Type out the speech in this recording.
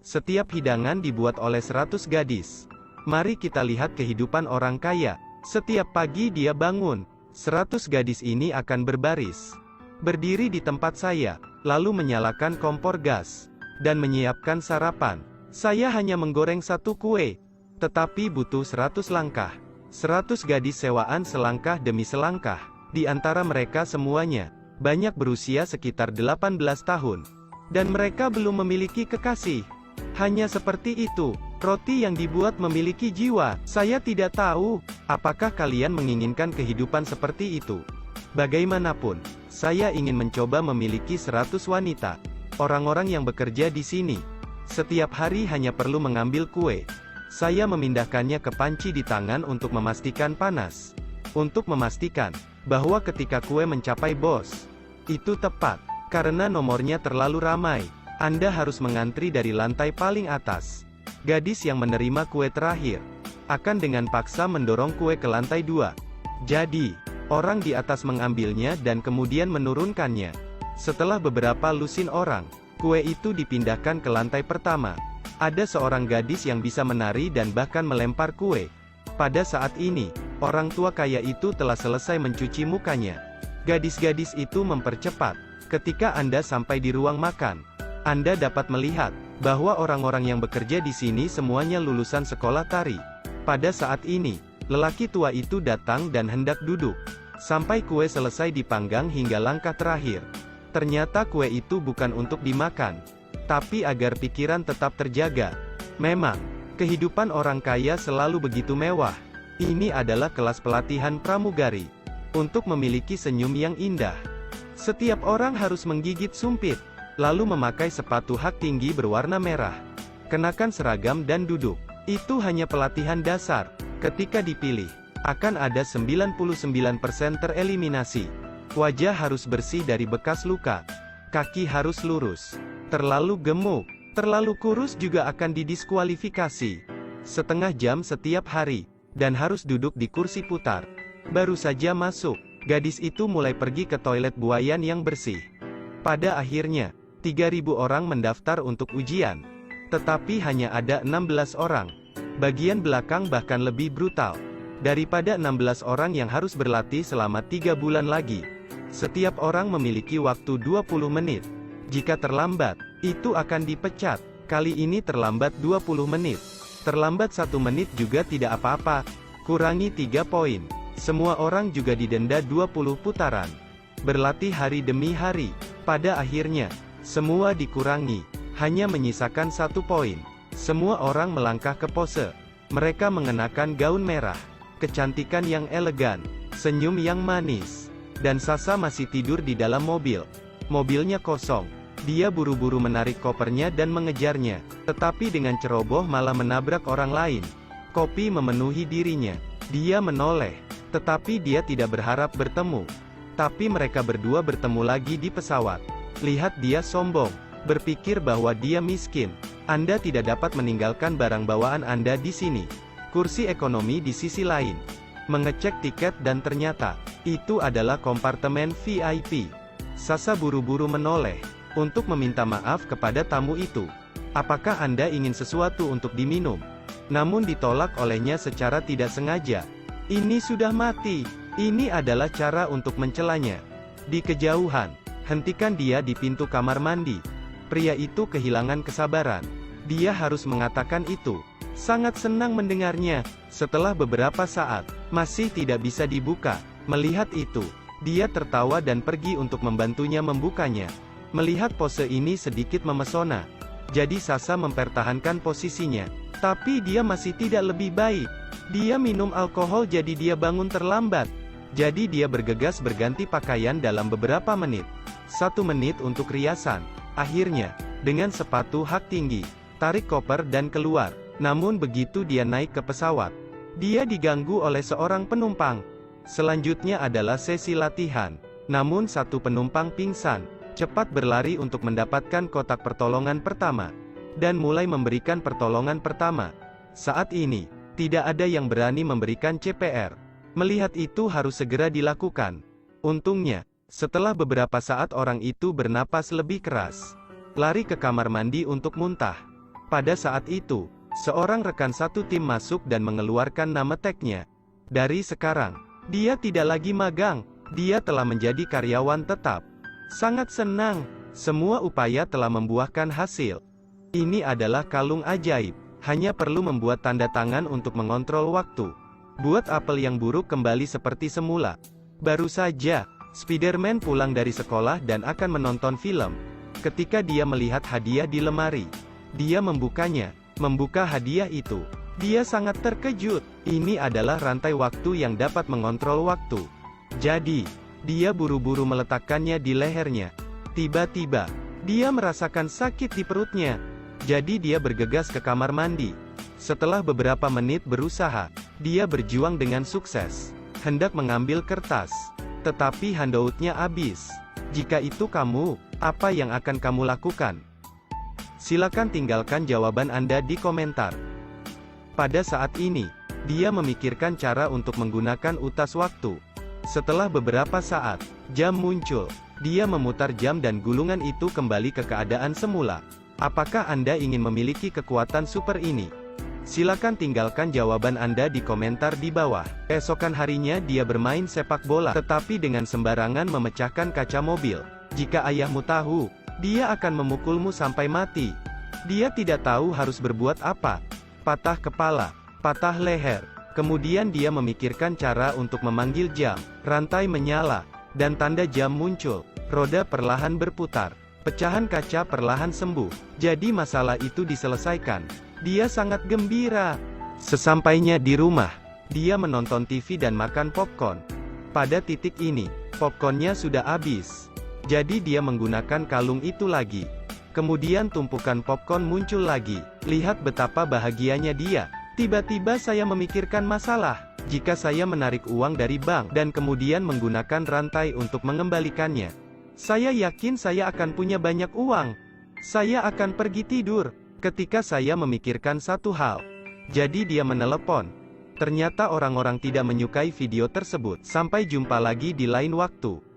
Setiap hidangan dibuat oleh 100 gadis. Mari kita lihat kehidupan orang kaya. Setiap pagi dia bangun, 100 gadis ini akan berbaris, berdiri di tempat saya, lalu menyalakan kompor gas, dan menyiapkan sarapan. Saya hanya menggoreng satu kue, tetapi butuh 100 langkah. 100 gadis sewaan selangkah demi selangkah. Di antara mereka semuanya, banyak berusia sekitar 18 tahun. Dan mereka belum memiliki kekasih. Hanya seperti itu, roti yang dibuat memiliki jiwa. Saya tidak tahu, apakah kalian menginginkan kehidupan seperti itu. Bagaimanapun, saya ingin mencoba memiliki 100 wanita. Orang-orang yang bekerja di sini, setiap hari hanya perlu mengambil kue. Saya memindahkannya ke panci di tangan untuk memastikan panas. Untuk memastikan bahwa ketika kue mencapai bos, itu tepat. Karena nomornya terlalu ramai, Anda harus mengantri dari lantai paling atas. Gadis yang menerima kue terakhir akan dengan paksa mendorong kue ke lantai 2. Jadi, orang di atas mengambilnya dan kemudian menurunkannya. Setelah beberapa lusin orang, kue itu dipindahkan ke lantai pertama. Ada seorang gadis yang bisa menari dan bahkan melempar kue. Pada saat ini, orang tua kaya itu telah selesai mencuci mukanya. Gadis-gadis itu mempercepat. Ketika Anda sampai di ruang makan, Anda dapat melihat bahwa orang-orang yang bekerja di sini semuanya lulusan sekolah tari. Pada saat ini, lelaki tua itu datang dan hendak duduk, sampai kue selesai dipanggang hingga langkah terakhir. Ternyata kue itu bukan untuk dimakan, tapi agar pikiran tetap terjaga. Memang, kehidupan orang kaya selalu begitu mewah. Ini adalah kelas pelatihan pramugari. Untuk memiliki senyum yang indah, setiap orang harus menggigit sumpit, lalu memakai sepatu hak tinggi berwarna merah, kenakan seragam dan duduk. Itu hanya pelatihan dasar. Ketika dipilih, akan ada 99% tereliminasi. Wajah harus bersih dari bekas luka. Kaki harus lurus. Terlalu gemuk, terlalu kurus juga akan didiskualifikasi. Setengah jam setiap hari, dan harus duduk di kursi putar. Baru saja masuk, gadis itu mulai pergi ke toilet buayan yang bersih. Pada akhirnya, 3.000 orang mendaftar untuk ujian. Tetapi hanya ada 16 orang. Bagian belakang bahkan lebih brutal. Daripada 16 orang yang harus berlatih selama 3 bulan lagi. Setiap orang memiliki waktu 20 menit. Jika terlambat, itu akan dipecat. Kali ini terlambat 20 menit. Terlambat 1 menit juga tidak apa-apa. Kurangi 3 poin. Semua orang juga didenda 20 putaran. Berlatih hari demi hari. Pada akhirnya, semua dikurangi. Hanya menyisakan 1 poin. Semua orang melangkah ke pose. Mereka mengenakan gaun merah. Kecantikan yang elegan. Senyum yang manis. Dan Sasa masih tidur di dalam mobil. Mobilnya kosong. Dia buru-buru menarik kopernya dan mengejarnya. Tetapi dengan ceroboh malah menabrak orang lain. Kopi memenuhi dirinya. Dia menoleh. Tetapi dia tidak berharap bertemu. Tapi mereka berdua bertemu lagi di pesawat. Lihat dia sombong. Berpikir bahwa dia miskin. Anda tidak dapat meninggalkan barang bawaan Anda di sini. Kursi ekonomi di sisi lain. Mengecek tiket dan ternyata, itu adalah kompartemen VIP. Sasa buru-buru menoleh, untuk meminta maaf kepada tamu itu. Apakah Anda ingin sesuatu untuk diminum? Namun ditolak olehnya secara tidak sengaja. Ini sudah mati. Ini adalah cara untuk mencelanya. Di kejauhan, hentikan dia di pintu kamar mandi. Pria itu kehilangan kesabaran. Dia harus mengatakan itu. Sangat senang mendengarnya. Setelah beberapa saat, masih tidak bisa dibuka. Melihat itu, dia tertawa dan pergi untuk membantunya membukanya. Melihat pose ini sedikit memesona. Jadi Sasa mempertahankan posisinya. Tapi dia masih tidak lebih baik. Dia minum alkohol jadi dia bangun terlambat. Jadi dia bergegas berganti pakaian dalam beberapa menit. 1 menit untuk riasan. Akhirnya, dengan sepatu hak tinggi, tarik koper dan keluar. Namun begitu dia naik ke pesawat, dia diganggu oleh seorang penumpang. Selanjutnya adalah sesi latihan. Namun satu penumpang pingsan, cepat berlari untuk mendapatkan kotak pertolongan pertama. Dan mulai memberikan pertolongan pertama. Saat ini, tidak ada yang berani memberikan CPR. Melihat itu harus segera dilakukan. Untungnya, setelah beberapa saat orang itu bernapas lebih keras. Lari ke kamar mandi untuk muntah. Pada saat itu, seorang rekan satu tim masuk dan mengeluarkan nama tagnya. Dari sekarang, dia tidak lagi magang, dia telah menjadi karyawan tetap. Sangat senang, semua upaya telah membuahkan hasil. Ini adalah kalung ajaib, hanya perlu membuat tanda tangan untuk mengontrol waktu. Buat apel yang buruk kembali seperti semula. Baru saja, Spider-Man pulang dari sekolah dan akan menonton film. Ketika dia melihat hadiah di lemari, dia membukanya. Membuka hadiah itu, dia sangat terkejut. Ini adalah rantai waktu yang dapat mengontrol waktu. Jadi, dia buru-buru meletakkannya di lehernya. Tiba-tiba, dia merasakan sakit di perutnya. Jadi dia bergegas ke kamar mandi. Setelah beberapa menit berusaha, dia berjuang dengan sukses. Hendak mengambil kertas, tetapi handoutnya habis. Jika itu kamu, apa yang akan kamu lakukan? Silakan tinggalkan jawaban Anda di komentar. Pada saat ini, dia memikirkan cara untuk menggunakan utas waktu. Setelah beberapa saat, jam muncul. Dia memutar jam dan gulungan itu kembali ke keadaan semula. Apakah Anda ingin memiliki kekuatan super ini? Silakan tinggalkan jawaban Anda di komentar di bawah. Esokan harinya dia bermain sepak bola, tetapi dengan sembarangan memecahkan kaca mobil. Jika ayahmu tahu, dia akan memukulmu sampai mati. Dia tidak tahu harus berbuat apa. Patah kepala, patah leher. Kemudian dia memikirkan cara untuk memanggil jam. Rantai menyala, dan tanda jam muncul. Roda perlahan berputar. Pecahan kaca perlahan sembuh. Jadi masalah itu diselesaikan. Dia sangat gembira. Sesampainya di rumah, dia menonton TV dan makan popcorn. Pada titik ini, popcornnya sudah habis. Jadi dia menggunakan kalung itu lagi. Kemudian tumpukan popcorn muncul lagi. Lihat betapa bahagianya dia. Tiba-tiba saya memikirkan masalah. Jika saya menarik uang dari bank dan kemudian menggunakan rantai untuk mengembalikannya, saya yakin saya akan punya banyak uang. Saya akan pergi tidur. Ketika saya memikirkan satu hal. Jadi dia menelepon. Ternyata orang-orang tidak menyukai video tersebut. Sampai jumpa lagi di lain waktu.